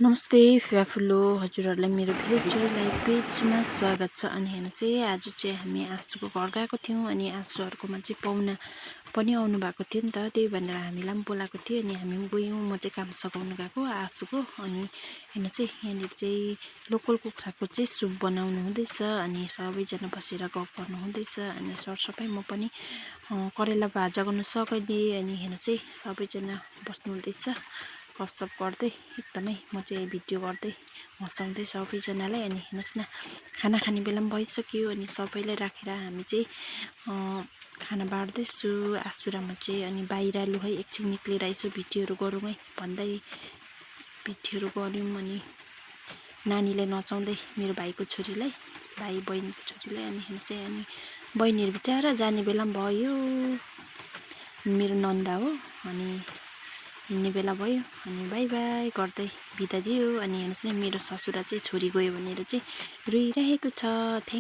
नमस्ते फ्याफुल्लो हजुरहरूलाई मेरो भिलेज पेजमा स्वागत छ। अनि हेर्नु चाहिँ आज चाहिँ हामी आँसुको घर गएको थियौँ अनि आँसुहरूकोमा चाहिँ पाहुना पनि आउनु भएको थियो नि त, त्यही भनेर हामीलाई पनि बोलाएको थियो अनि हामी गयौँ। म चाहिँ काम सघाउनु गएको आँसुको। अनि हेर्नु चाहिँ यहाँनिर चाहिँ लोकल कुखुराको चाहिँ सुप बनाउनु हुँदैछ अनि सबैजना बसेर गफ गर्नु हुँदैछ अनि सरसफाइ म पनि करेला भाजा गर्न सघाइदिएँ। अनि हेर्नु चाहिँ सबैजना बस्नु हुँदैछ गफसफ गर्दै, एकदमै म चाहिँ भिडियो गर्दै हँसाउँदै सबैजनालाई। अनि हेर्नुहोस् न, खाना खाने बेला पनि भइसक्यो अनि सबैलाई राखेर हामी चाहिँ खाना बाँड्दैछु आँसुरामा चाहिँ। अनि बाहिर लु है एकछिन निक्लिएर यसो भिडियोहरू गरौँ है भन्दै भिडियोहरू गऱ्यौँ। अनि नानीलाई नचाउँदै मेरो भाइको छोरीलाई, भाइ बहिनीको छोरीलाई। अनि हेर्नुहोस् है, अनि बहिनीहरू बिचारा जाने बेला पनि भयो, मेरो नन्दा हो। अनि हिँड्ने बेला भयो अनि बाई बाई गर्दै बिदा दियो। अनि हेर्नुहोस् न, मेरो ससुरा चाहिँ छोरी गयो भनेर चाहिँ रोइरहेको छ। थ्याङ्क